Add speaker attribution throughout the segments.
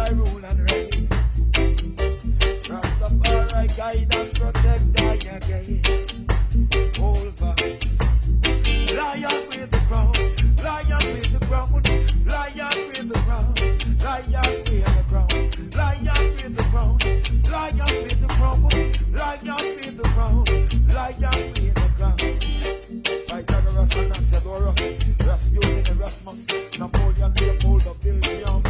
Speaker 1: Rastafari rule and reign. Rastafari guide and protect I again. All voice. Lion with the crown, lion with the crown, lion with the crown, lion with the crown, lion with the crown, lion with the crown, lion with the crown, lion with the crown. By Ras and Ras, Rasputin and Rasmus, Napoleon, Leopold of Belgium,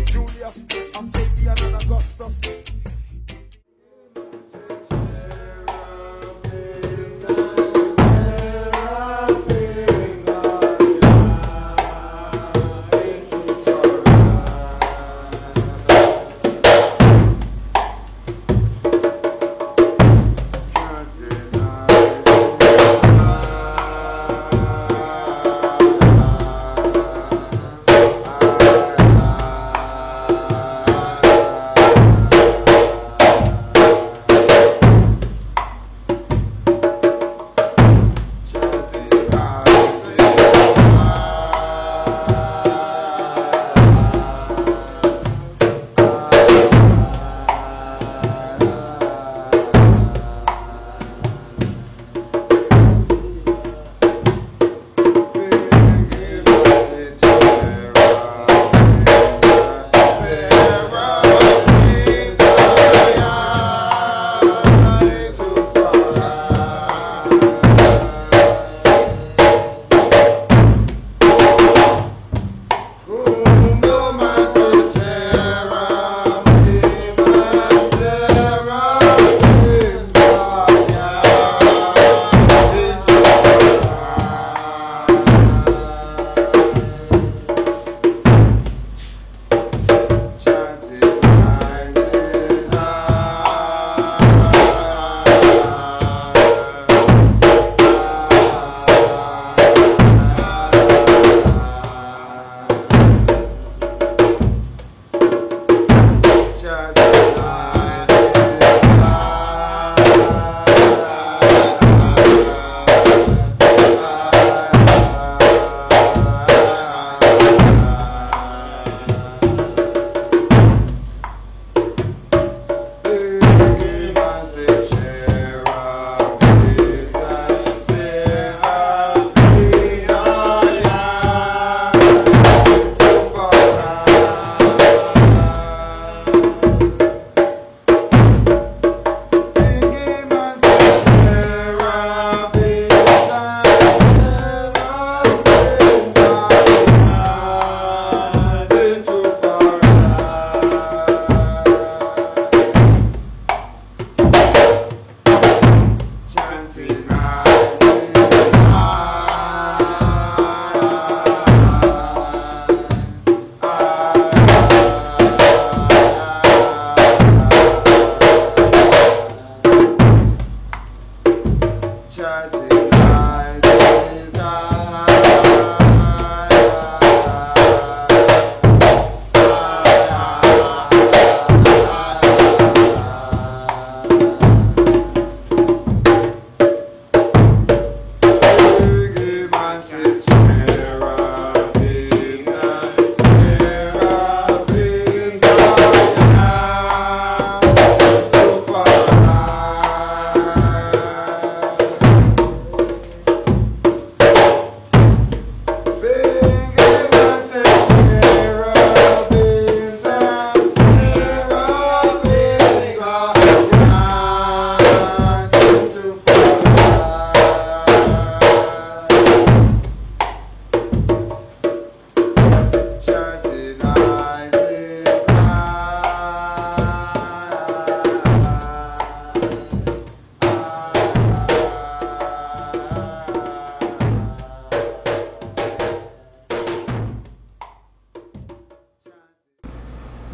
Speaker 1: Julius, Octavian and Augustus.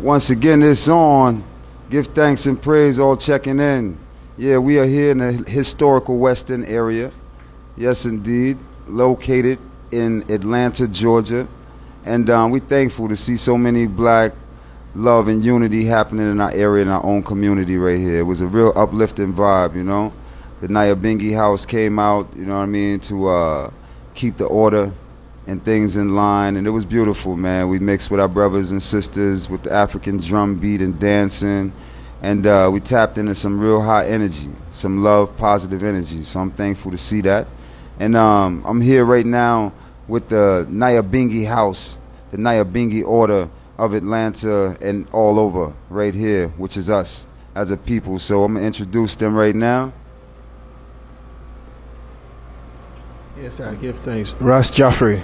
Speaker 2: Once again, it's on. Give thanks and praise, all checking in. Yeah, we are here in the historical Western area. Yes, indeed. Located in Atlanta, Georgia. And we're thankful to see so many black love and unity happening in our area, in our own community right here. It was a real uplifting vibe, you know. The Nyahbinghi house came out, you know what I mean, to keep the order and things in line, and it was beautiful, man. We mixed with our brothers and sisters with the African drum beat and dancing, and we tapped into some real high energy, some love, positive energy. So I'm thankful to see that. And I'm here right now with the Nyahbinghi house, the Nyahbinghi order of Atlanta and all over right here, which is us as a people. So I'm going to introduce them right now.
Speaker 3: Yes, I give thanks. Ras Jahfree.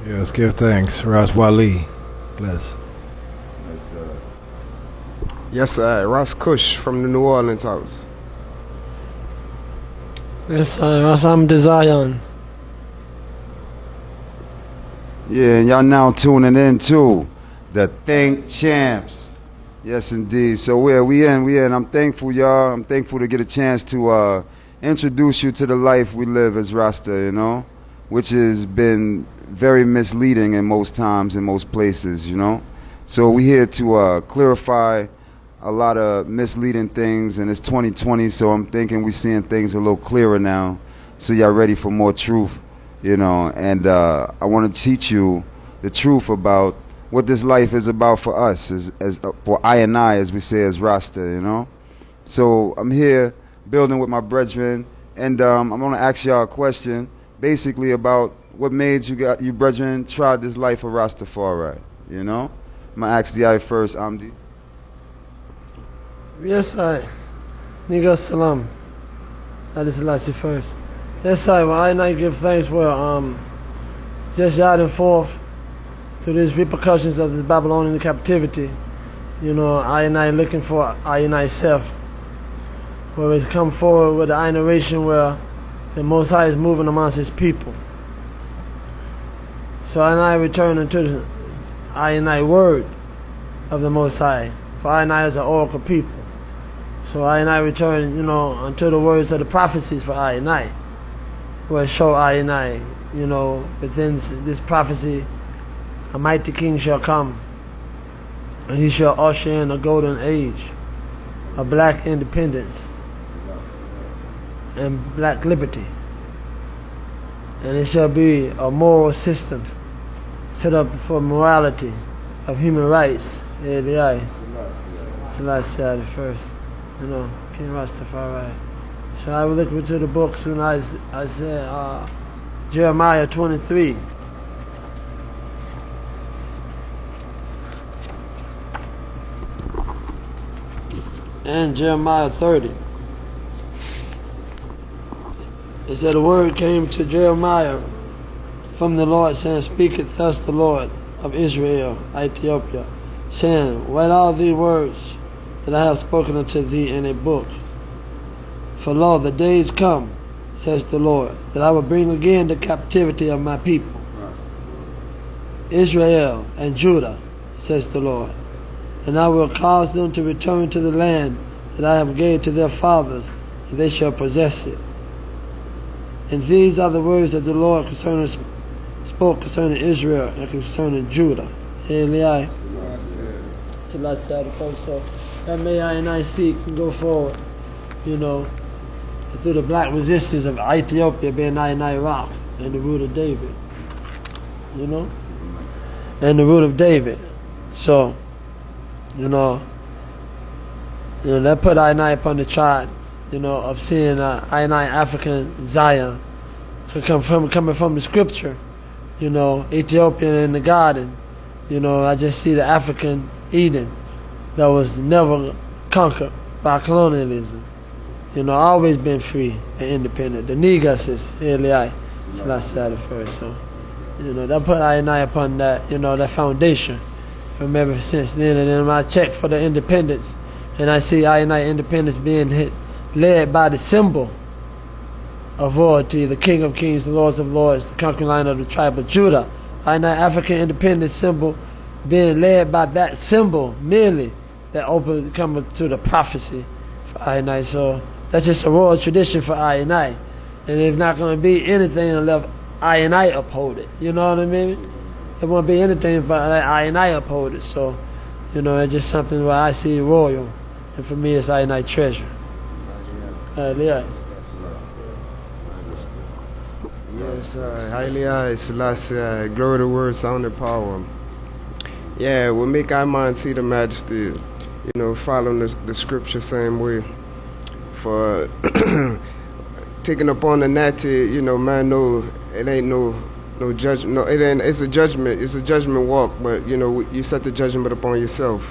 Speaker 3: Yes, give thanks. Ras Wali. Bless.
Speaker 4: Yes, sir. Ras Kush from the New Orleans house.
Speaker 5: Yes, sir. Izes-Amdi Zion.
Speaker 2: Yeah, and y'all now tuning in to the Think Champs. Yes, indeed. So we in. I'm thankful, y'all. I'm thankful to get a chance to introduce you to the life we live as Rasta, you know, which has been very misleading in most times, in most places, you know. So we're here to clarify a lot of misleading things, and it's 2020, so I'm thinking we're seeing things a little clearer now, so y'all ready for more truth, you know. And I want to teach you the truth about what this life is about for us, as for I and I, as we say as Rasta, you know. So I'm here building with my brethren, and I'm going to ask y'all a question basically about what made you brethren try this life of Rastafari, you know. I'm going to ask the eye first, Amdi.
Speaker 5: Yes, I. Nigga salam. That is last first. Yes, I. Well, I give thanks for just riding forth through these repercussions of this Babylonian captivity. You know, I looking for I self, where it's come forward with the I narration where the Most High is moving amongst His people. So I return unto the I word of the Most High, for I is an oracle people. So I return, you know, unto the words of the prophecies for I, where show I, you know, within this prophecy, a mighty king shall come, and he shall usher in a golden age of black independence and black liberty. And it shall be a moral system set up for morality of human rights. Selassie the first, you know, King Rastafari. So I will look into the books when I said Jeremiah 23. And Jeremiah 30. It said the word came to Jeremiah from the Lord, saying, Speaketh thus the Lord of Israel, Ethiopia, saying, Write all these words that I have spoken unto thee in a book. For lo, the days come, says the Lord, that I will bring again the captivity of my people, Israel and Judah, says the Lord. And I will cause them to return to the land that I have gave to their fathers, and they shall possess it. And these are the words that the Lord spoke concerning Israel and concerning Judah. Eli. So that may I and I seek and go forward, you know, through the black resistance of Ethiopia being I rock and the root of David, you know, and the root of David. So, you know, that put I upon the tribe, you know, of seeing African Zion coming from the scripture, you know, Ethiopian in the garden, you know. I just see the African Eden that was never conquered by colonialism, you know, always been free and independent. The Negus is Eli, Selassie the first. So, you know, that put I upon that, you know, that foundation from ever since then. And then when I check for the independence, and I see I independence being led by the symbol of royalty, the King of Kings, the Lords of Lords, the conquering line of the tribe of Judah. African independence symbol being led by that symbol merely, that open coming to the prophecy for I. So that's just a royal tradition for I. And it's not going to be anything unless I uphold it. You know what I mean? It won't be anything but I uphold it. So, you know, it's just something where I see royal. And for me, it's I treasure. Yeah.
Speaker 4: Yes, highly high, Selassie, glory to word, sound and power. Yeah, we'll make our mind see the majesty, following the scripture same way. For taking upon the natty, man, no, it ain't no judgment. No, it ain't. It's a judgment walk. But you set the judgment upon yourself.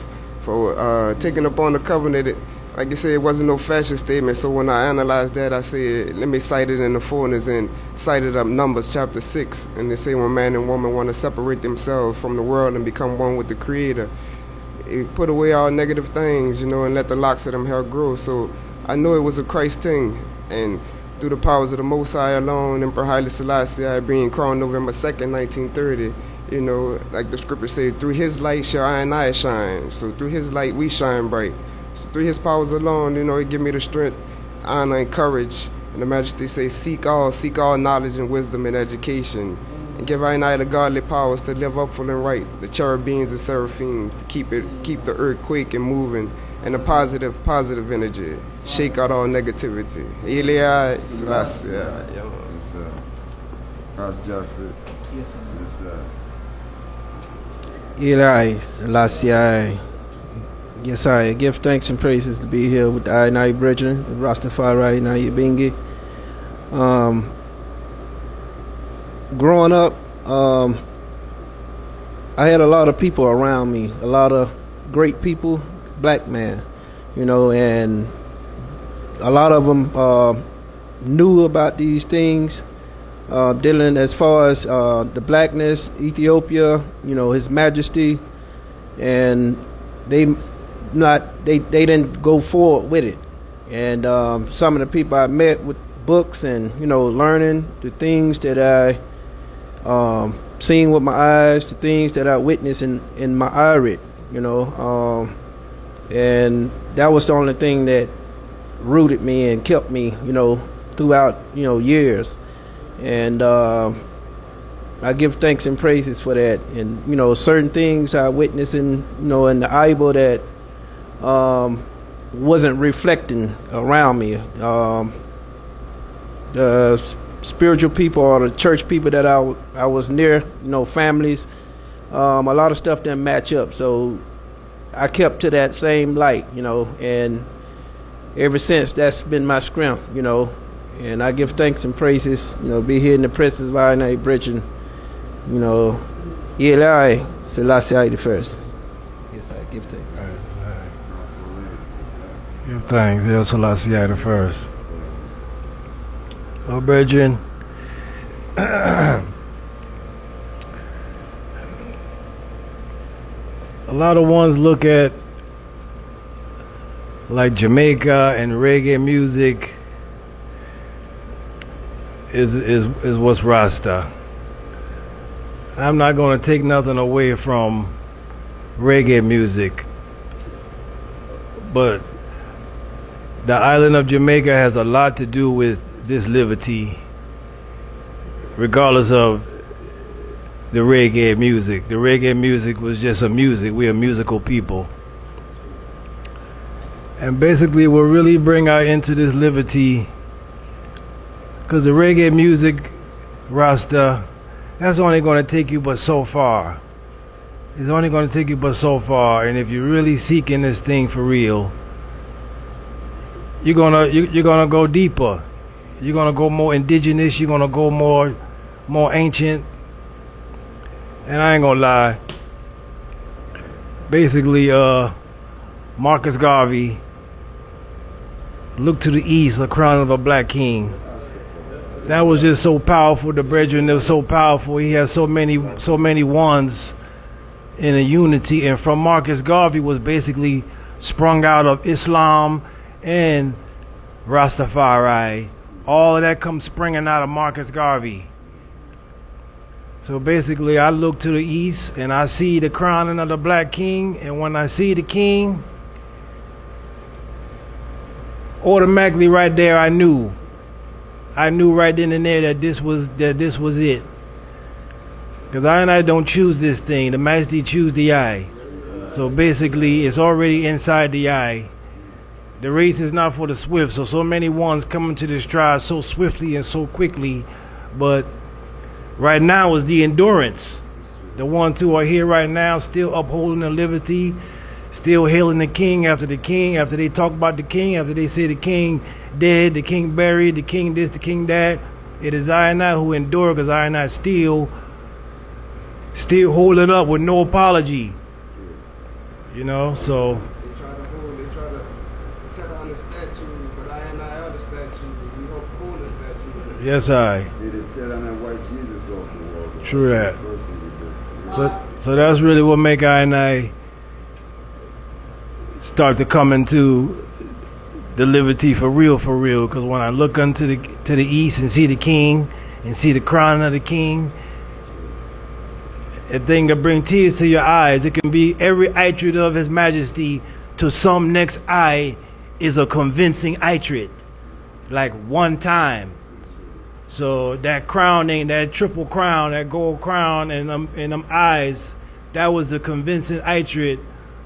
Speaker 4: For taking upon the covenant, like you said, it wasn't no fashion statement. So when I analyzed that, I said, let me cite it in the fullness and cited up Numbers chapter 6. And they say when man and woman want to separate themselves from the world and become one with the Creator, it put away all negative things, and let the locks of them hair grow. So I knew it was a Christ thing. And through the powers of the Most High alone, Emperor Haile Selassie being crowned November 2nd, 1930, like the scripture said, through his light shall I and I shine. So through his light we shine bright. So through his powers alone, it give me the strength, honor, and courage. And the Majesty says, seek all knowledge and wisdom and education. And give I and I the godly powers to live upful and right, the cherubims and seraphims, to keep the earth quaking, moving, and a positive energy. Shake out all negativity. Eli Selassie.
Speaker 2: Yes, sir. How's Jahfree?
Speaker 3: Yes, sir.
Speaker 2: Yes, sir.
Speaker 3: Eli Selassie. Yes, I give thanks and praises to be here with the I brethren, Rastafari, Nyahbinghi. Growing up, I had a lot of people around me, a lot of great people, black men, and a lot of them knew about these things, dealing as far as the blackness, Ethiopia, His Majesty, and they didn't go forward with it. And some of the people I met with books and learning the things that I seen with my eyes, the things that I witnessed in my irid, and that was the only thing that rooted me and kept me throughout years. And I give thanks and praises for that. And certain things I witnessed in in the Bible that wasn't reflecting around me. The spiritual people or the church people that I was near, families, a lot of stuff didn't match up. So I kept to that same light, and ever since that's been my strength, and I give thanks and praises, be here in the presence of our night brethren, Eli Selassie the first. Yes, I give thanks.
Speaker 6: Give thanks, El Selassie the first. Well, brethren, a lot of ones look at like Jamaica and reggae music is what's Rasta. I'm not going to take nothing away from reggae music, but the island of Jamaica has a lot to do with this liberty, regardless of the reggae music. The reggae music was just a music. We're a musical people. And basically what really bring us into this liberty, because the reggae music, Rasta, that's only going to take you but so far. It's only going to take you but so far. And if you're really seeking this thing for real, you're gonna go deeper. You're gonna go more indigenous. You're gonna go more ancient. And I ain't gonna lie. Basically, Marcus Garvey looked to the east, the crown of a black king. That was just so powerful. The brethren, it was so powerful. He had so many ones in a unity. And from Marcus Garvey was basically sprung out of Islam and Rastafari. All of that comes springing out of Marcus Garvey. So basically I look to the east and I see the crowning of the black king, and when I see the king, automatically right there I knew right then and there that this was it. Because I don't choose this thing. The Majesty choose the eye. So basically it's already inside the eye. The race is not for the swift. So many ones coming to this tribe so swiftly and so quickly, But right now is the endurance. The ones who are here right now still upholding the liberty, still hailing the king, after they talk about the king, after they say the king dead, the king buried, the king this, the king that. It is I and I who endure, because I and I still hold it up with no apology. You know, so.
Speaker 4: They try to understand you, but I and I understand you. We hope cool the statue.
Speaker 6: Yes, I.
Speaker 2: They did tear down that white Jesus off the wall.
Speaker 6: True that.
Speaker 2: That's the first thing they did.
Speaker 6: So that's really what make I and I start to come into the liberty for real, because when I look unto the east and see the king and see the crown of the king, a thing that bring tears to your eyes. It can be every attribute of his majesty to some next eye is a convincing attribute, like one time. So that crown ain't that triple crown, that gold crown, and them eyes, that was the convincing attribute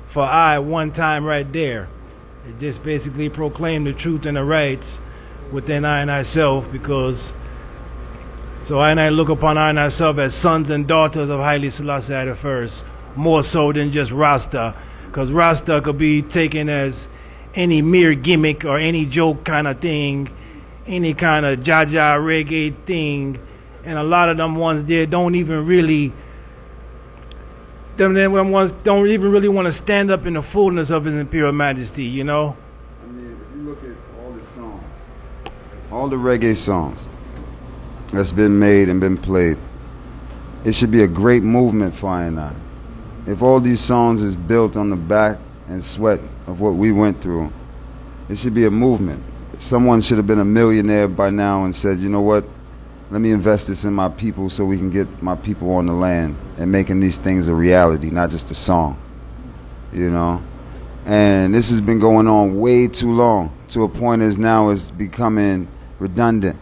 Speaker 6: for I one time right there. It just basically proclaimed the truth and the rights within I and I self, because so I and I look upon I and I self as sons and daughters of Haile Selassie I I, more so than just Rasta, because Rasta could be taken as any mere gimmick or any joke kind of thing, any kind of jaja reggae thing, and a lot of them ones there don't even really don't even really want to stand up in the fullness of his imperial majesty, you know?
Speaker 2: I mean, if you look at all the songs, all the reggae songs that's been made and been played, it should be a great movement for I. If all these songs is built on the back and sweat of what we went through, it should be a movement. Someone should have been a millionaire by now and said, you know what, let me invest this in my people so we can get my people on the land and making these things a reality, not just a song, you know? And this has been going on way too long, to a point as now it's becoming redundant.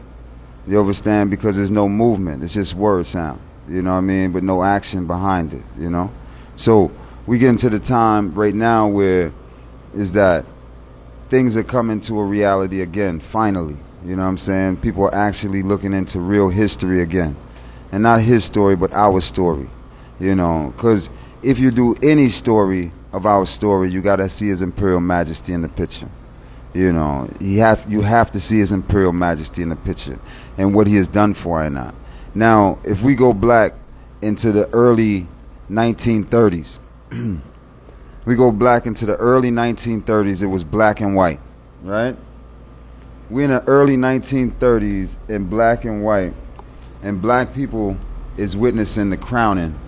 Speaker 2: You understand? Because there's no movement. It's just word sound, you know what I mean? But no action behind it, you know? So we get into the time right now where is that things are coming to a reality again, finally. You know what I'm saying? People are actually looking into real history again. And not his story, but our story. You know, because if you do any story of our story, you got to see His Imperial Majesty in the picture. You know, you have to see His Imperial Majesty in the picture and what he has done for I. Now, if we go back into the early 1930s, we go back into the early 1930s, it was black and white, right? We're in the early 1930s in black and white, and black people is witnessing the crowning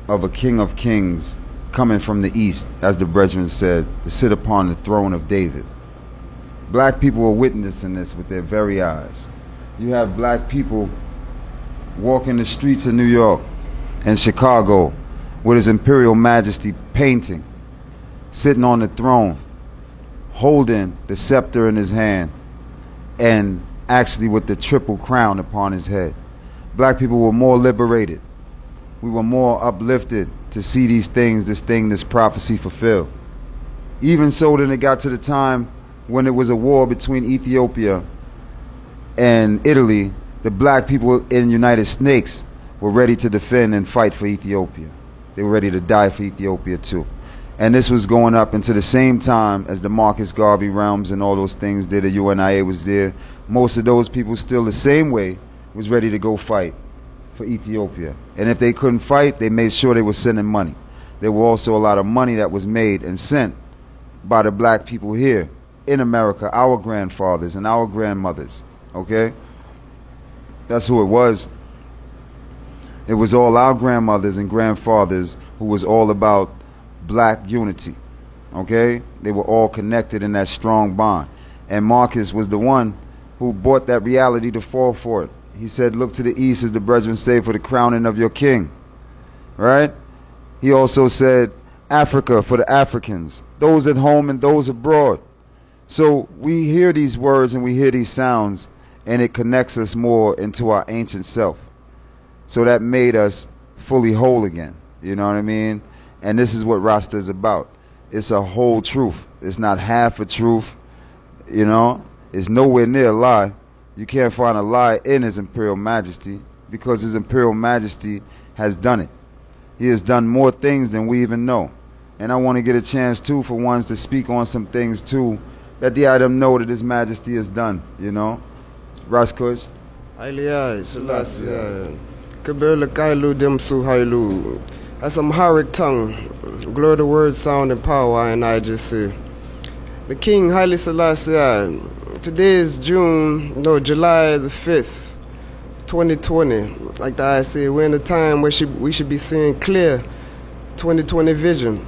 Speaker 2: of a king of kings coming from the east, as the brethren said, to sit upon the throne of David. Black people are witnessing this with their very eyes. You have black people walking the streets of New York and Chicago with His Imperial Majesty painting, sitting on the throne, holding the scepter in his hand, and actually with the triple crown upon his head. Black people were more liberated. We were more uplifted to see these things, this prophecy fulfilled. Even so, then it got to the time when it was a war between Ethiopia and Italy, the black people in United Snakes were ready to defend and fight for Ethiopia. They were ready to die for Ethiopia too. And this was going up into the same time as the Marcus Garvey realms and all those things did. The UNIA was there. Most of those people still the same way was ready to go fight for Ethiopia. And if they couldn't fight, they made sure they were sending money. There were also a lot of money that was made and sent by the black people here in America, our grandfathers and our grandmothers, okay? That's who it was. It was all our grandmothers and grandfathers who was all about black unity, okay? They were all connected in that strong bond. And Marcus was the one who brought that reality to fall for it. He said, look to the east, as the brethren say, for the crowning of your king, right? He also said, Africa for the Africans, those at home and those abroad. So we hear these words and we hear these sounds, and it connects us more into our ancient self. So that made us fully whole again, you know what I mean? And this is what Rasta is about. It's a whole truth. It's not half a truth, you know? It's nowhere near a lie. You can't find a lie in His Imperial Majesty because His Imperial Majesty has done it. He has done more things than we even know. And I want to get a chance too for ones to speak on some things too that the item know that His Majesty has done, you know. Ras Kush.
Speaker 4: Haile Selassie, Kabir Kailu Dimsu Hailu. That's some Amharic tongue. Glory to word, sound, and power, and I just say. The King Haile Selassie, today is July the 5th, 2020. Like the I say, we're in a time where we should be seeing clear 2020 vision.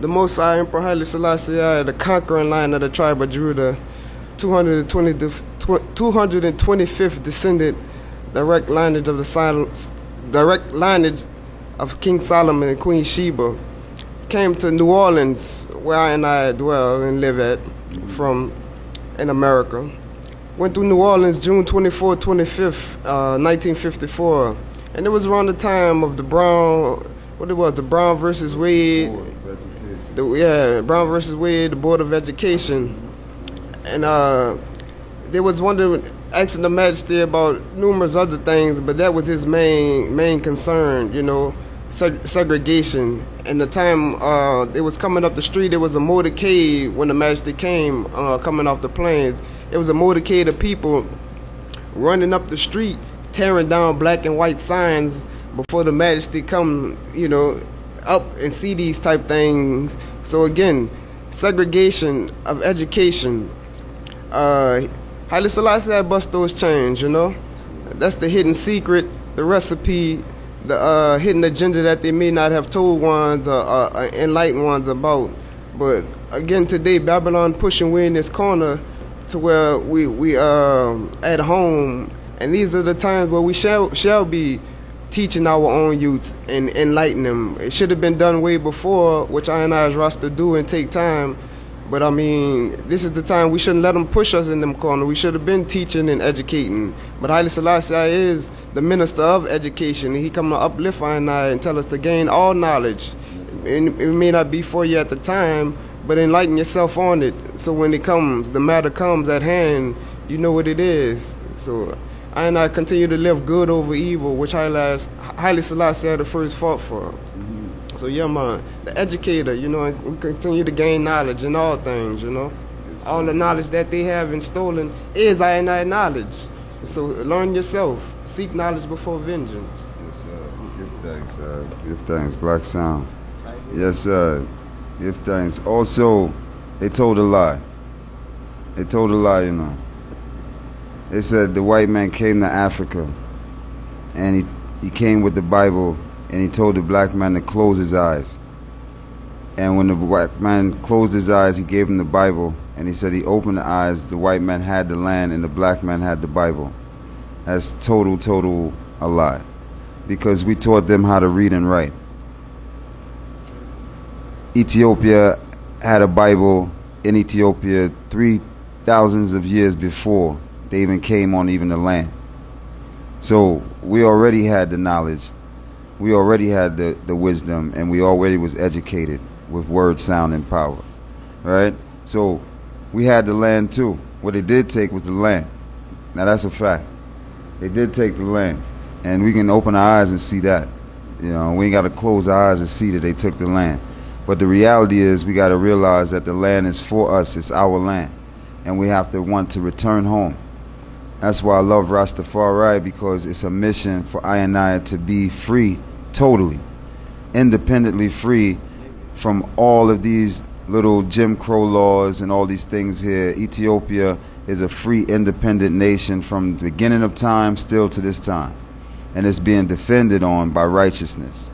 Speaker 4: The Most High Emperor Haile Selassie, the conquering line of the tribe of Judah, 225th descendant, direct lineage of King Solomon and Queen Sheba, came to New Orleans, where I dwell and live at, from in America. Went through New Orleans June 24th, 25th, 1954, and it was around the time of the Brown versus Wade. Brown versus Wade, the Board of Education, and they was asking the Majesty about numerous other things, but that was his main concern, you know, segregation. And the time it was coming up the street, it was a motorcade when the Majesty came coming off the planes. It was a motorcade of people running up the street, tearing down black and white signs before the Majesty come, you know, up and see these type things. So again, segregation of education. Haile Selassie had bust those chains, you know. That's the hidden secret, the recipe, the hidden agenda that they may not have told ones or enlightened ones about. But again, today Babylon pushing we in this corner to where we at home, and these are the times where we shall be teaching our own youth and enlighten them. It should have been done way before, which I and I's Rasta do and take time. But I mean, this is the time we shouldn't let them push us in them corner. We should have been teaching and educating. But Haile Selassie is the minister of education. He come to uplift I and tell us to gain all knowledge. It may not be for you at the time, but enlighten yourself on it. So when it comes, the matter comes at hand, you know what it is. So I continue to live good over evil, which Haile Selassie had the first fought for. So yeah, man, the educator, you know, we continue to gain knowledge in all things, you know. All the knowledge that they have and stolen is I knowledge. So learn yourself. Seek knowledge before vengeance.
Speaker 2: Yes, sir. Give thanks, give thanks. Black Sound. Yes, sir. Give thanks. Also, they told a lie. They told a lie, you know. They said the white man came to Africa, and he came with the Bible, and he told the black man to close his eyes. And when the black man closed his eyes, he gave him the Bible, and he said he opened the eyes, the white man had the land, and the black man had the Bible. That's total a lie. Because we taught them how to read and write. Ethiopia had a Bible in Ethiopia 3,000s of years before they even came on even the land. So we already had the knowledge. We already had the wisdom, and we already was educated with word, sound, and power, right? So we had the land too. What they did take was the land. Now that's a fact. They did take the land, and we can open our eyes and see that. You know, we ain't got to close our eyes and see that they took the land. But the reality is we got to realize that the land is for us. It's our land, and we have to want to return home. That's why I love Rastafari, because it's a mission for I and I to be free, totally, independently free from all of these little Jim Crow laws and all these things here. Ethiopia is a free, independent nation from the beginning of time still to this time. And it's being defended on by righteousness.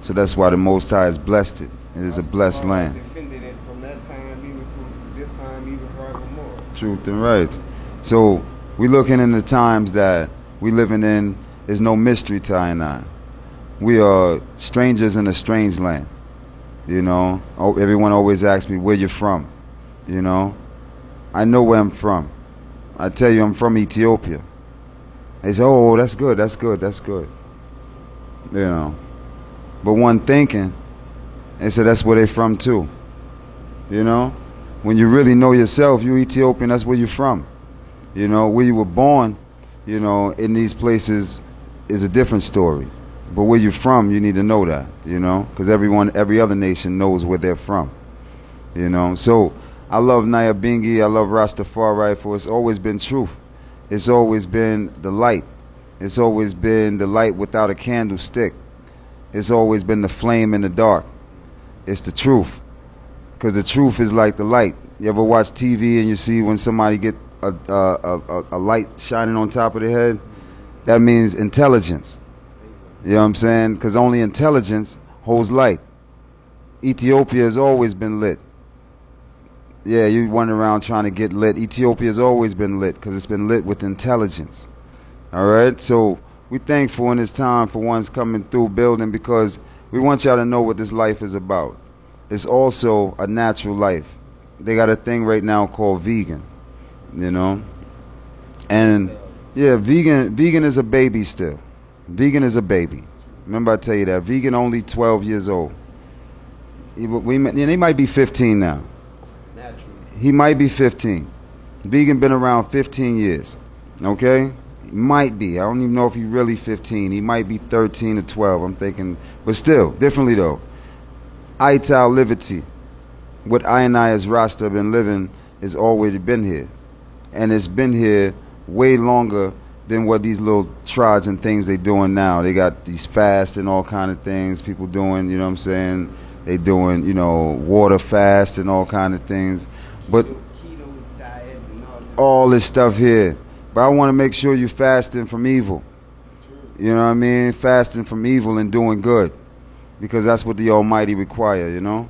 Speaker 2: So that's why the Most High has blessed it. It is a blessed land.
Speaker 4: Defended it from that time, even from this time, even forevermore.
Speaker 2: Truth and right. So we looking in the times that we living in. There's no mystery to I and I. We are strangers in a strange land. You know, everyone always asks me where you're from. You know, I know where I'm from. I tell you I'm from Ethiopia. They say, oh, that's good, that's good, that's good. You know, but one thinking, they say that's where they from too. You know, when you really know yourself, you Ethiopian, that's where you're from. You know, where you were born, you know, in these places is a different story. But where you're from, you need to know that, you know, because every other nation knows where they're from, you know. So I love Nyahbinghi, I love Rastafari, for it's always been truth. It's always been the light. It's always been the light without a candlestick. It's always been the flame in the dark. It's the truth, because the truth is like the light. You ever watch TV and you see when somebody get a light shining on top of their head? That means intelligence. You know what I'm saying? Because only intelligence holds light. Ethiopia has always been lit. Yeah, you run around trying to get lit. Ethiopia has always been lit because it's been lit with intelligence. All right? So we're thankful in this time for ones coming through building, because we want y'all to know what this life is about. It's also a natural life. They got a thing right now called vegan, you know? And yeah, vegan is a baby still. Vegan is a baby. Remember I tell you that. Vegan only 12 years old. He might be 15 now. He might be 15. Vegan been around 15 years. Okay? He might be. I don't even know if he's really 15. He might be 13 or 12. I'm thinking. But still, differently though. Ital liberty. What I and I as Rasta have been living has always been here. And it's been here way longer than what these little tribes and things they doing now. They got these fasts and all kind of things people doing, you know what I'm saying? They doing, you know, water fast and all kind of things. But all this stuff here. But I want to make sure you're fasting from evil. You know what I mean? Fasting from evil and doing good. Because that's what the Almighty require, you know?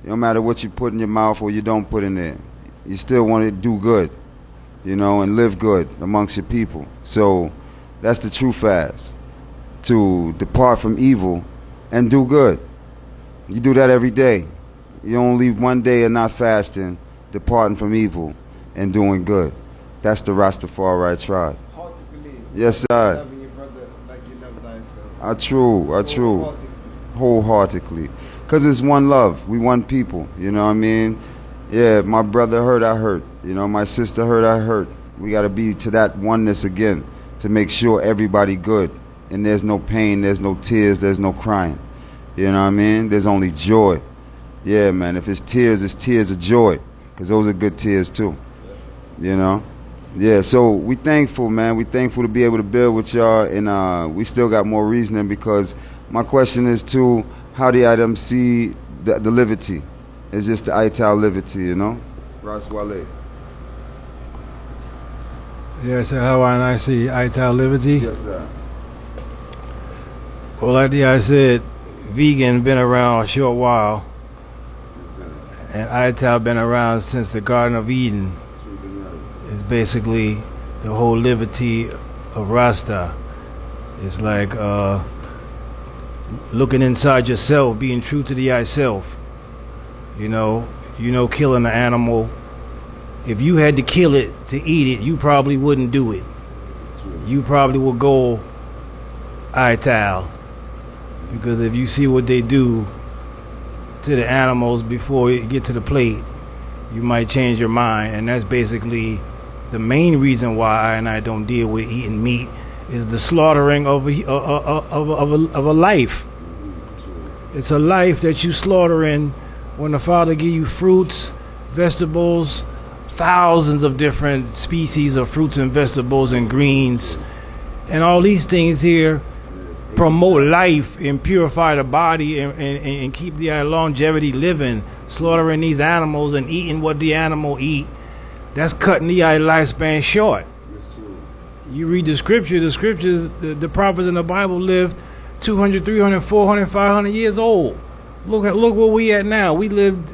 Speaker 2: No matter what you put in your mouth or you don't put in there. You still want to do good. You know, and live good amongst your people. So that's the true fast, to depart from evil and do good. You do that every day. You don't leave one day of not fasting, departing from evil and doing good. That's the Rastafari tribe. Yes, sir. True. Wholeheartedly. Because it's one love. We one people. You know what I mean? Yeah, my brother hurt, I hurt. You know, my sister hurt, I hurt. We got to be to that oneness again to make sure everybody good. And there's no pain, there's no tears, there's no crying. You know what I mean? There's only joy. Yeah, man, if it's tears of joy. Because those are good tears too. You know? Yeah, so we thankful, man. We thankful to be able to build with y'all. And we still got more reasoning, because my question is too, how do y'all see the liberty? It's just the Ital liberty, you know? Ras Wale.
Speaker 6: Yes, sir. How I see Ital liberty?
Speaker 2: Yes, sir.
Speaker 6: Well, like I said, vegan been around a short while.
Speaker 2: Yes, sir.
Speaker 6: And Ital been around since the Garden of Eden. It's basically the whole liberty of Rasta. It's like looking inside yourself, being true to the thyself. You know, killing an animal. If you had to kill it to eat it, you probably wouldn't do it. You probably would go Ital. Because if you see what they do to the animals before you get to the plate, you might change your mind. And that's basically the main reason why I don't deal with eating meat, is the slaughtering of a life. It's a life that you slaughtering. When the Father give you fruits, vegetables, thousands of different species of fruits and vegetables and greens, and all these things here promote life and purify the body and keep the longevity living. Slaughtering these animals and eating what the animal eat, that's cutting the lifespan short. You read the scriptures, the prophets in the Bible lived 200, 300, 400, 500 years old. Look where we at now. We lived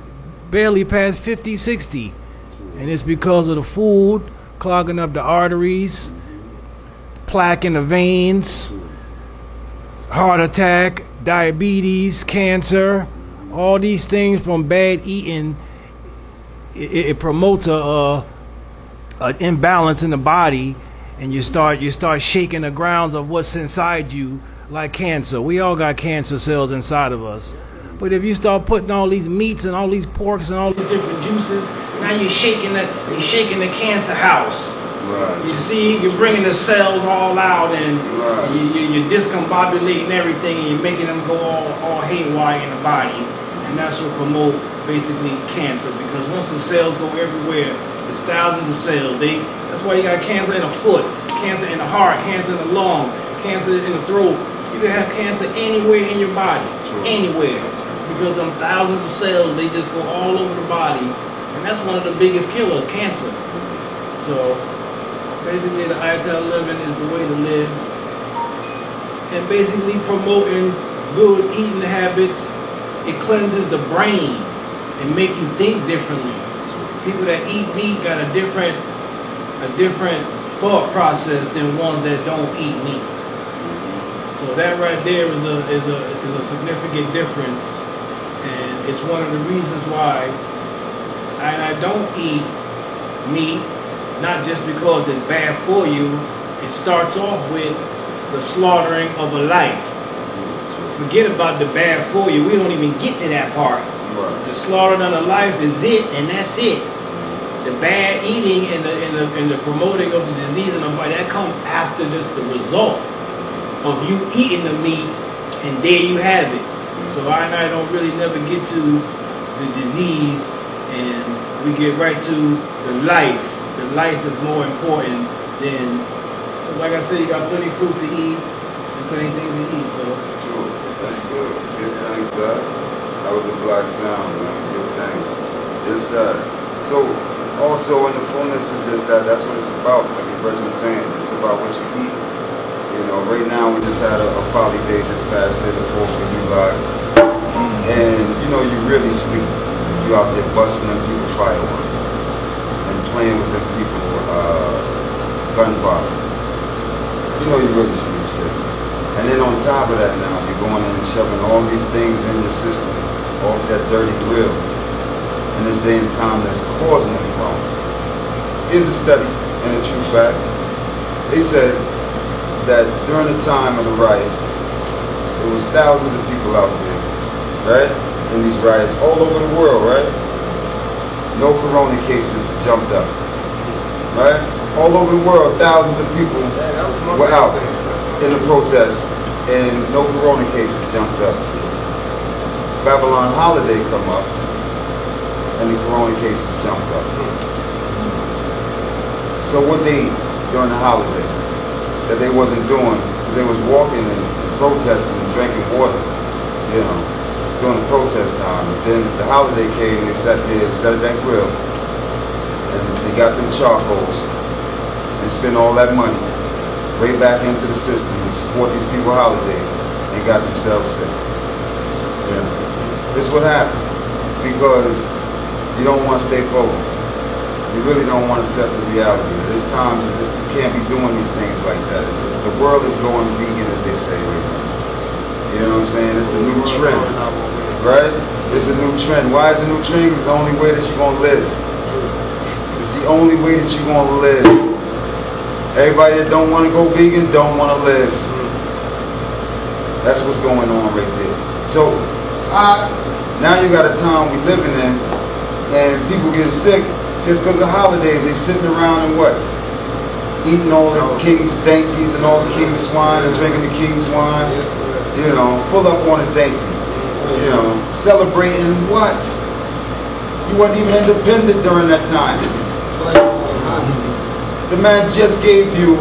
Speaker 6: barely past 50, 60. And it's because of the food clogging up the arteries, plaque in the veins, heart attack, diabetes, cancer, all these things from bad eating. It promotes an imbalance in the body, and you start shaking the grounds of what's inside you, like cancer. We all got cancer cells inside of us. But if you start putting all these meats and all these porks and all these different juices, now you're shaking the cancer house.
Speaker 2: Right.
Speaker 6: You see, you're bringing the cells all out, and
Speaker 2: Right.
Speaker 6: you're discombobulating everything, and you're making them go all haywire in the body, and that's what promote basically cancer. Because once the cells go everywhere, there's thousands of cells. That's why you got cancer in the foot, cancer in the heart, cancer in the lung, cancer in the throat. You can have cancer anywhere in your body, anywhere, because them thousands of cells, they just go all over the body, and that's one of the biggest killers, cancer. So basically, the ideal living is the way to live, and basically promoting good eating habits. It cleanses the brain and make you think differently. People that eat meat got a different thought process than ones that don't eat meat. So that right there is a significant difference, and it's one of the reasons why I don't eat meat. Not just because it's bad for you. It starts off with the slaughtering of a life. Forget about the bad for you. We don't even get to that part.
Speaker 2: Right.
Speaker 6: The slaughtering of a life is it, and that's it. The bad eating and the promoting of the disease in the body, that comes after just the result of you eating the meat, and there you have it. So I don't really never get to the disease, and we get right to the life. The life is more important than, like I said, you got plenty of fruits to eat and plenty of things to eat. So
Speaker 2: True. That's good. Good thanks, sir. That was a black sound, man. Good thanks. Yes, sir. So also in the fullness is just that's what it's about. Like your brother was saying, it's about what you eat. You know, right now we just had a folly day just passed in the 4th of July, and you know you really sleep. You out there busting them people fireworks and playing with them people gun bottle. You know you really sleep still. And then on top of that now, you're going in and shoving all these things in your system off that dirty grill in this day and time that's causing them problem. Here's a study and a true fact. They said that during the time of the riots, there was thousands of people out there, right? In these riots all over the world, right? No corona cases jumped up, right? All over the world, thousands of people were out in the protest, and no corona cases jumped up. Babylon holiday come up, and the corona cases jumped up. So what they eat during the holiday that they wasn't doing, because they was walking and protesting and drinking water, you know, during the protest time. But then the holiday came, they sat there and set at that grill, and they got them charcoals and spent all that money right back into the system to support these people holiday and got themselves sick. Yeah. This is what happened, because you don't want to stay focused. You really don't want to accept the reality. There's times you can't be doing these things like that. The world is going vegan, as they say right now. You know what I'm saying? It's the new trend, right? It's a new trend. Why is it a new trend? Because it's the only way that you're going to live. It's the only way that you're going to live. Everybody that don't want to go vegan don't want to live. That's what's going on right there. So now you got a time we living in, and people getting sick just because of holidays. They sitting around and what? Eating all the king's dainties and all the king's swine and drinking the king's wine. You know, full up on his dainties. You know, celebrating what? You weren't even independent during that time. The man just gave you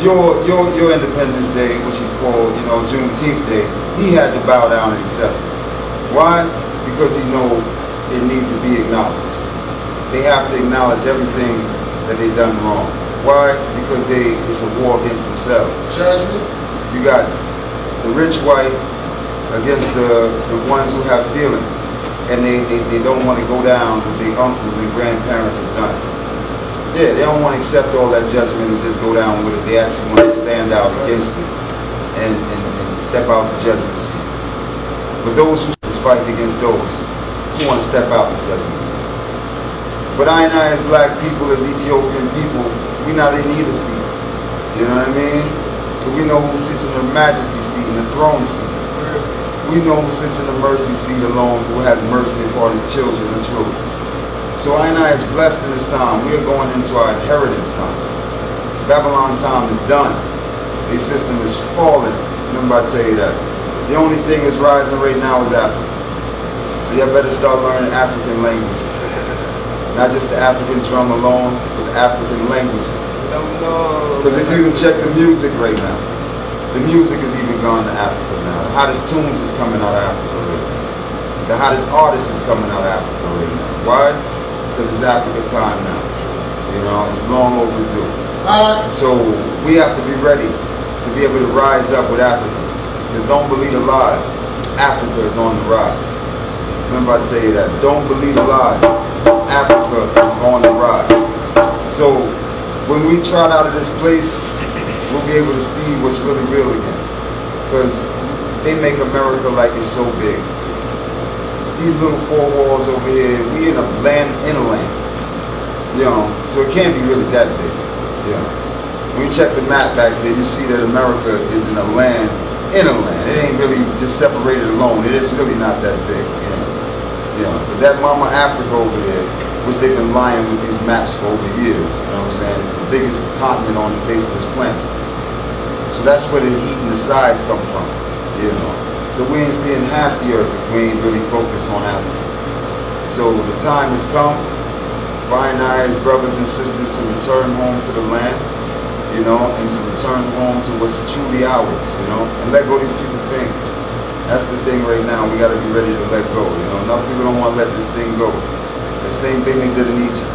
Speaker 2: your Independence Day, which is called, you know, Juneteenth Day. He had to bow down and accept it. Why? Because he know it needs to be acknowledged. They have to acknowledge everything that they done wrong. Why? Because it's a war against themselves.
Speaker 1: Judgment.
Speaker 2: You got the rich white against the ones who have feelings, and they don't want to go down what their uncles and grandparents have done. Yeah, they don't want to accept all that judgment and just go down with it. They actually want to stand out against it and step out the judgment seat. But those who is fighting against those who want to step out the judgment seat. But I as black people, as Ethiopian people, we're not in either seat. You know what I mean? Because we know who sits in the majesty seat, in the throne seat. We know who sits in the mercy seat alone, who has mercy upon his children, the truth. So I is blessed in this time. We are going into our inheritance time. Babylon time is done. Their system is falling. Remember I tell you that. The only thing that's rising right now is Africa. So you better start learning African languages. Not just the African drum alone, but the African languages. Because if you even check the music right now, the music is even gone to Africa now. The hottest tunes is coming out of Africa right now. The hottest artists is coming out of Africa right now. Why? Because it's Africa time now. You know, it's long overdue. So we have to be ready to be able to rise up with Africa. Because don't believe the lies. Africa is on the rise. Remember I tell you that. Don't believe the lies. Africa is on the rise. So when we trot out of this place, we'll be able to see what's really real again. Because they make America like it's so big. These little four walls over here, we in a land, in a land. You know, so it can't be really that big. You know. When you check the map back there, you see that America is in a land, in a land. It ain't really just separated alone. It is really not that big. You know. You know, but that mama Africa over there, which they've been lying with these maps for over years, you know what I'm saying? It's the biggest continent on the face of this planet. So that's where the heat and the size come from, you know. So we ain't seeing half the earth if we ain't really focused on Africa. So the time has come for I and I as brothers and sisters to return home to the land, you know, and to return home to what's truly ours, you know, and let go of these people think. That's the thing right now, we gotta be ready to let go, you know. Enough people don't wanna let this thing go. The same thing they did in Egypt.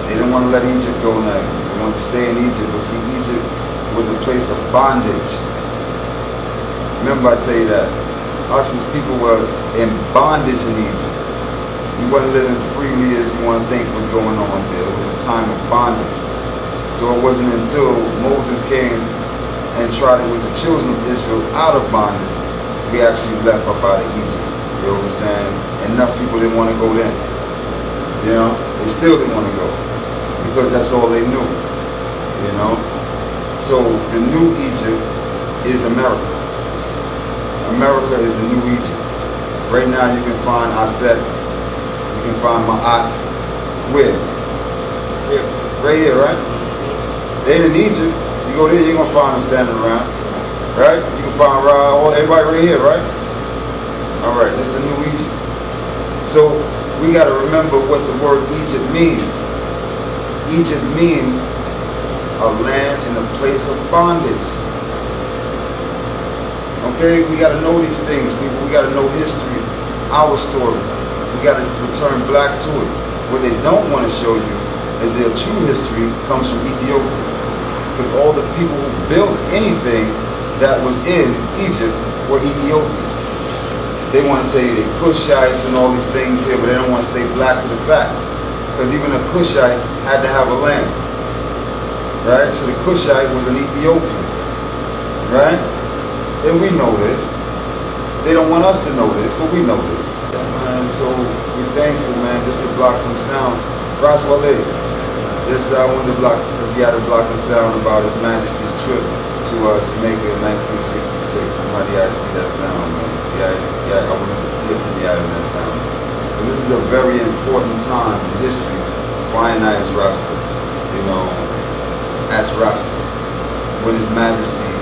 Speaker 2: They didn't want to let Egypt go now. They wanted to stay in Egypt. But see, Egypt was a place of bondage. Remember I tell you that. Us as people were in bondage in Egypt. We weren't living freely as you want to think was going on there. It was a time of bondage. So it wasn't until Moses came and tried it with the children of Israel out of bondage, we actually left up out of Egypt. You understand? Enough people didn't want to go then. You know? They still didn't want to go. Because that's all they knew. You know? So the new Egypt is America. America is the new Egypt. Right now you can find Aset. You can find Ma'at. Where? Here. Right here, right? They ain't in Egypt. You go there, you're going to find them standing around. Right? You can find everybody right here, right? All right, this is the new Egypt. So we got to remember what the word Egypt means. Egypt means a land in a place of bondage. Okay, we got to know these things. We got to know history, our story. We got to return back to it. What they don't want to show you is their true history comes from Ethiopia. Because all the people who built anything that was in Egypt were Ethiopians. They want to tell you the Kush-Ites and all these things here, but they don't want to stay black to the fact. Because even a Kushite had to have a land. Right? So the Kushite was an Ethiopian. Right? And we know this. They don't want us to know this, but we know this. And so we're thankful, man, just to block some sound. Ras Wali. This I wanted to block, we got to block the sound about His Majesty's trip to Jamaica in 1966. How do y'all see that sound, man? Yeah, I want to hear from y'all in that sound. But this is a very important time in history for I and I as Rasta, you know, as Rasta, when His Majesty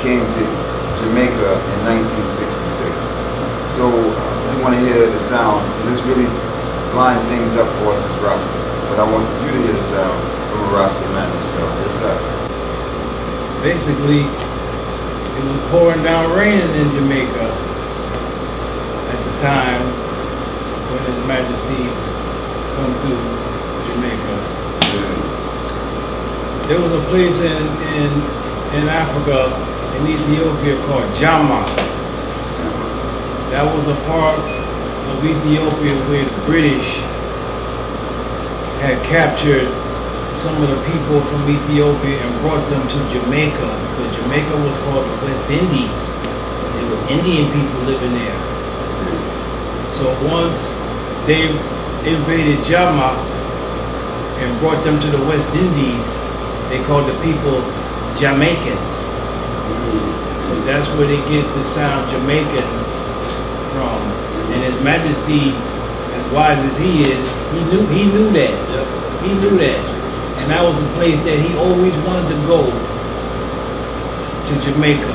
Speaker 2: came to Jamaica in 1966. So we want to hear the sound, because this really line things up for us as Rasta. But I want you to hear the sound from a Rasta man himself. Yes, sir.
Speaker 6: Basically, it was pouring down raining in Jamaica at the time when His Majesty come to Jamaica. Yeah. There was a place in Africa, in Ethiopia, called Jama. That was a part of Ethiopia where the British had captured some of the people from Ethiopia and brought them to Jamaica, because Jamaica was called the West Indies. There was Indian people living there. So once they invaded Jama and brought them to the West Indies, they called the people Jamaicans. So that's where they get the sound Jamaicans from. And His Majesty, as wise as he is, he knew that. He knew that. And that was a place that he always wanted to go, to Jamaica.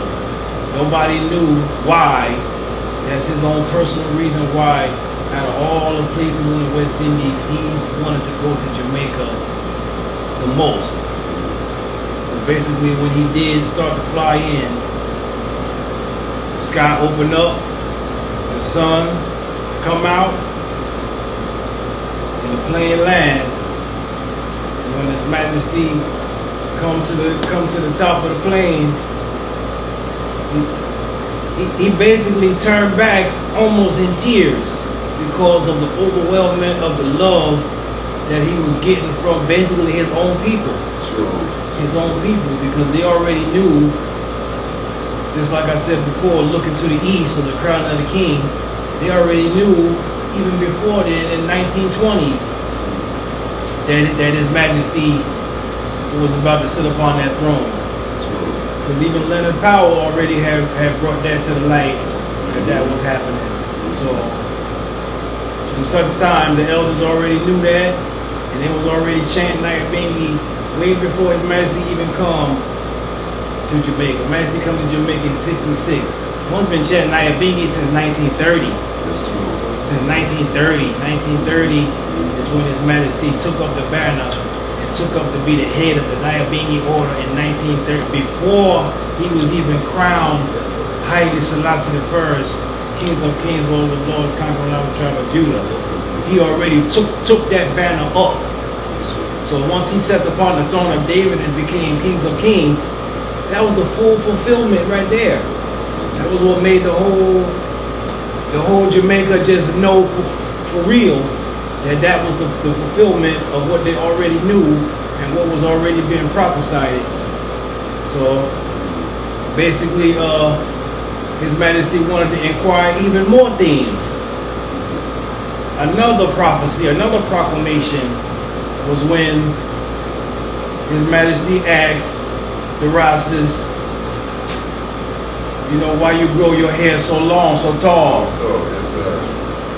Speaker 6: Nobody knew why. That's his own personal reason why, out of all the places in the West Indies, he wanted to go to Jamaica the most. So basically, when he did start to fly in, the sky opened up, the sun come out, and the plane land. And when His Majesty come to the top of the plane, he basically turned back almost in tears because of the overwhelming of the love that he was getting from basically his own people. His own people, because they already knew, just like I said before, looking to the east of the crown of the king, they already knew even before then in 1920s that His Majesty was about to sit upon that throne. Because even Leonard Powell already had brought that to the light that was happening. So from such time, the elders already knew that, and they was already chanting Nyahbinghi way before His Majesty even come to Jamaica. His Majesty come to Jamaica in '66. One's been chanting Nyahbinghi since 1930. Since 1930. 1930 is when His Majesty took up the banner, took up to be the head of the Nyahbinghi order in 1930, before he was even crowned Haile Selassie I, Kings of Kings, Lord of Lords, conquering all the tribe of Judah. He already took that banner up. So once he sat upon the throne of David and became Kings of Kings, that was the full fulfillment right there. That was what made the whole Jamaica just know for real that was the fulfillment of what they already knew and what was already being prophesied. So basically, His Majesty wanted to inquire even more things. Another prophecy, another proclamation was when His Majesty asked the Rastas, why you grow your hair so long, so tall?
Speaker 2: Yes, sir.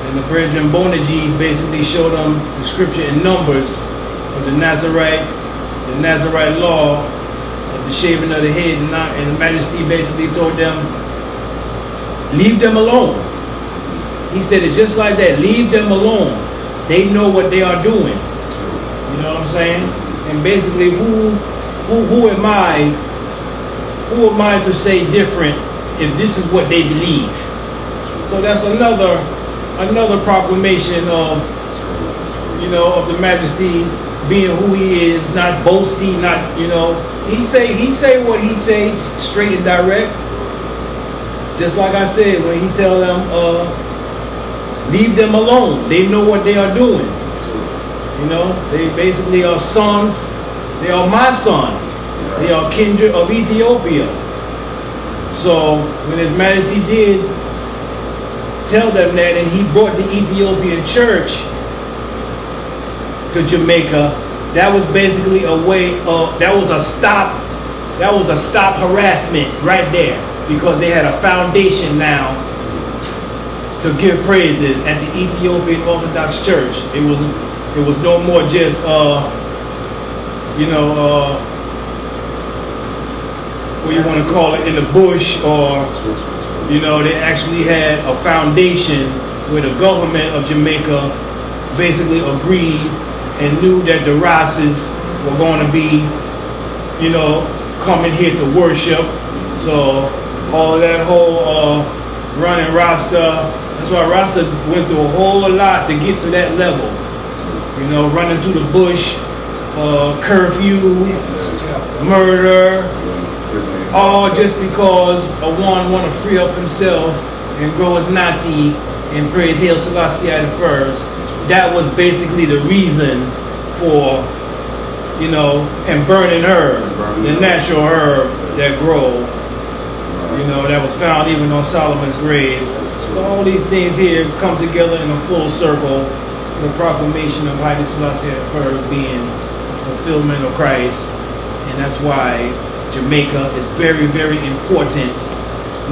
Speaker 6: And the Brethren Bonagees basically showed them the scripture in Numbers of the Nazarite law of the shaving of the head, and the Majesty basically told them, leave them alone. He said it just like that, leave them alone. They know what they are doing. You know what I'm saying? And basically, who am I? Who am I to say different if this is what they believe? So that's another proclamation of the Majesty being who he is, not boasting, not he say what he say, straight and direct. Just like I said, when he tell them leave them alone, they know what they are doing. They basically are sons. They are my sons. They are kindred of Ethiopia. So when His Majesty did tell them that, and he brought the Ethiopian church to Jamaica, that was basically a way of, that was a stop harassment right there, because they had a foundation now to give praises at the Ethiopian Orthodox Church. It was no more just what you want to call it, in the bush, or they actually had a foundation where the government of Jamaica basically agreed and knew that the Rastas were going to be, coming here to worship. So all that whole running Rasta, that's why Rasta went through a whole lot to get to that level. Running through the bush, curfew, murder, all just because one want to free up himself and grow his nati and praise Haile Selassie I. That was basically the reason for, and burning herb, the natural herb that grow, that was found even on Solomon's grave. So all these things here come together in a full circle. The proclamation of Haile Selassie I being a fulfillment of Christ, and that's why Jamaica is very, very important.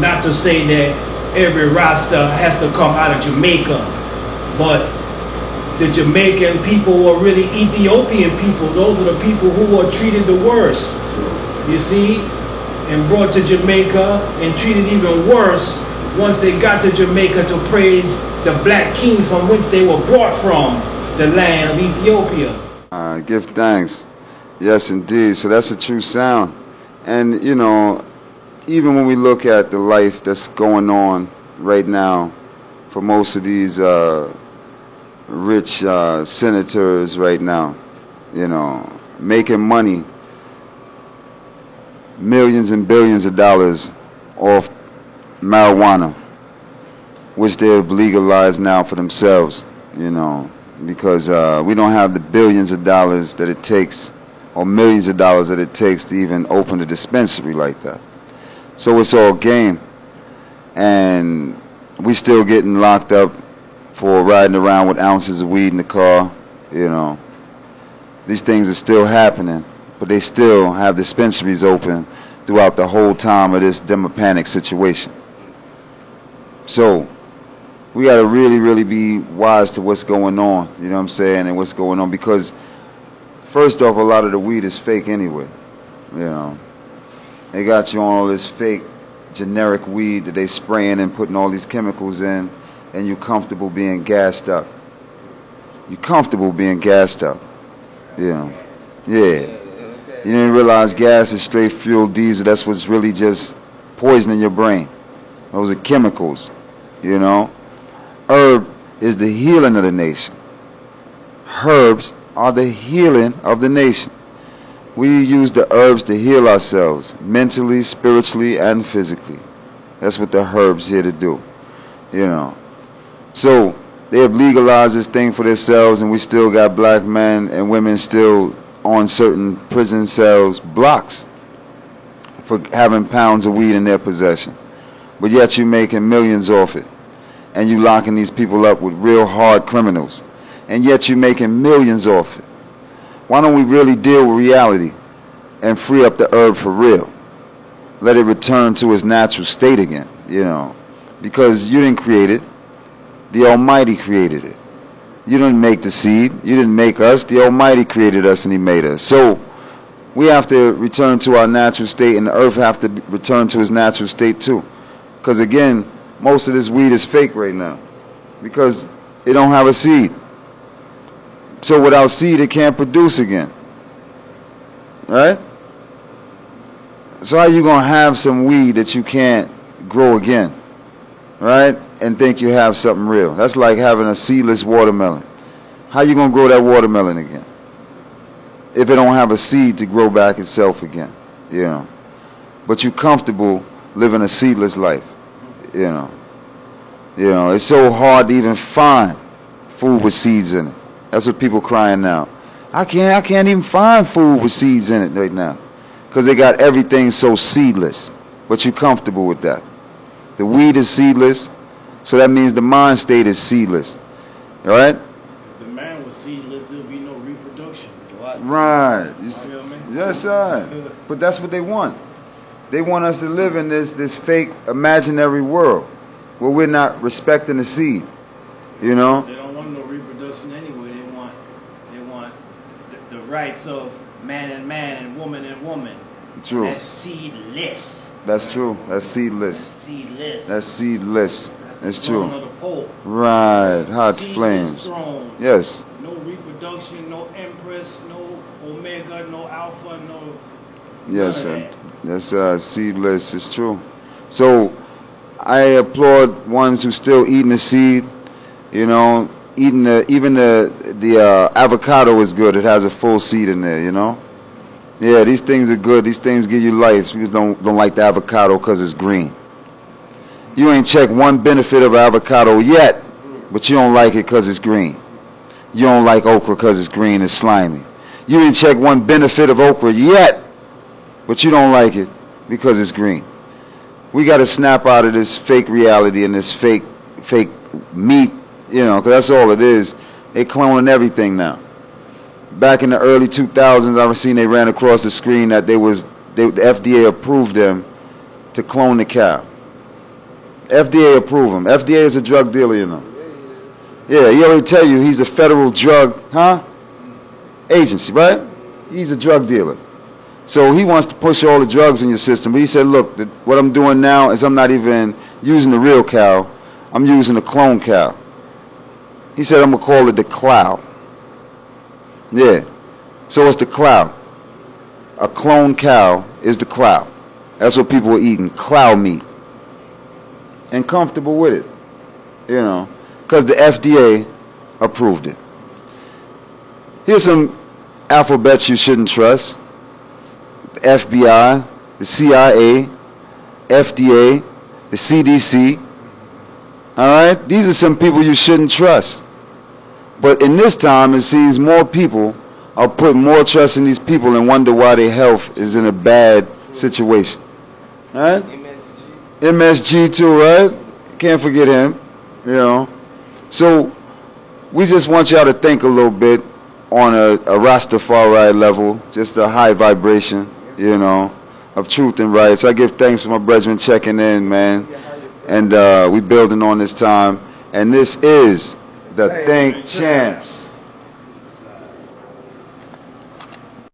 Speaker 6: Not to say that every Rasta has to come out of Jamaica, but the Jamaican people were really Ethiopian people. Those are the people who were treated the worst, you see, and brought to Jamaica and treated even worse once they got to Jamaica to praise the black king from whence they were brought from, the land of Ethiopia.
Speaker 2: Give thanks. Yes, indeed. So that's a true sound. And, you know, even when we look at the life that's going on right now for most of these rich senators right now, you know, making money, millions and billions of dollars off marijuana, which they've legalized now for themselves, you know, because we don't have the billions of dollars that it takes, or millions of dollars that it takes to even open a dispensary like that. So it's all game, and we still getting locked up for riding around with ounces of weed in the car, you know. These things are still happening, but they still have dispensaries open throughout the whole time of this demopanic situation. So we got to really, really be wise to what's going on, you know what I'm saying, and what's going on, because first off, a lot of the weed is fake anyway, you know. They got you on all this fake generic weed that they spraying and putting all these chemicals in, and you comfortable being gassed up. You comfortable being gassed up, you know. Yeah. You didn't realize gas is straight fuel diesel. That's what's really just poisoning your brain. Those are chemicals, you know. Herb is the healing of the nation. Herbs are the healing of the nation. We use the herbs to heal ourselves, mentally, spiritually, and physically. That's what the herbs here to do, you know. So they have legalized this thing for themselves, and we still got black men and women still on certain prison cells blocks for having pounds of weed in their possession. But yet you making millions off it, and you locking these people up with real hard criminals, and yet you making millions off it. Why don't we really deal with reality and free up the herb for real? Let it return to its natural state again, you know, because you didn't create it. The Almighty created it. You didn't make the seed. You didn't make us. The Almighty created us and He made us. So we have to return to our natural state, and the earth have to return to its natural state too. Because again, most of this weed is fake right now because it don't have a seed. So without seed, it can't produce again. Right? So how you going to have some weed that you can't grow again? Right? And think you have something real. That's like having a seedless watermelon. How you going to grow that watermelon again if it don't have a seed to grow back itself again? You know. But you comfortable living a seedless life. You know. You know, it's so hard to even find food with seeds in it. That's what people crying now. I can't even find food with seeds in it right now, because they got everything so seedless. But you comfortable with that. The weed is seedless, so that means the mind state is seedless. All right?
Speaker 6: If the man was seedless, there'll be no reproduction.
Speaker 2: Right.
Speaker 6: You feel me?
Speaker 2: Yes, sir. But that's what they want. They want us to live in this fake imaginary world where we're not respecting the seed. You know?
Speaker 6: They don't want no reproduction anyway. They want the rights of man and woman.
Speaker 2: True.
Speaker 6: That's seedless.
Speaker 2: That's true. That's seedless.
Speaker 6: Seedless.
Speaker 2: That's seedless.
Speaker 6: That's
Speaker 2: It's true.
Speaker 6: Of the Pope.
Speaker 2: Right. Hot
Speaker 6: Seedless
Speaker 2: flames.
Speaker 6: throne.
Speaker 2: Yes.
Speaker 6: No reproduction, no empress, no omega, no alpha, no.
Speaker 2: Yes, that's seedless. It's true. So I applaud ones who still eating the seed. You know, even the avocado is good. It has a full seed in there. You know. Yeah, these things are good. These things give you life. People don't like the avocado because it's green. You ain't checked one benefit of avocado yet, but you don't like it because it's green. You don't like okra because it's green and slimy. You didn't check one benefit of okra yet, but you don't like it because it's green. We got to snap out of this fake reality and this fake meat, you know, because that's all it is. They cloning everything now. Back in the early 2000s, I've seen they ran across the screen that the FDA approved them to clone the cow. FDA approved them. FDA is a drug dealer, you know. Yeah, he already tell you he's a federal drug, agency, right? He's a drug dealer. So he wants to push all the drugs in your system. But he said, look, what I'm doing now is I'm not even using the real cow. I'm using the clone cow. He said, I'm going to call it the cloud. Yeah. So it's the cloud. A clone cow is the cloud. That's what people are eating, cloud meat. And comfortable with it, you know, because the FDA approved it. Here's some alphabets you shouldn't trust. The FBI, the CIA, FDA, the CDC. All right? These are some people you shouldn't trust. But in this time, it seems more people are putting more trust in these people and wonder why their health is in a bad situation. All right? MSG too, right? Can't forget him, you know. So we just want y'all to think a little bit on a Rastafari level, just a high vibration, you know, of truth and right. So I give thanks for my brethren checking in, man. And we building on this time. And this is the Think Champs.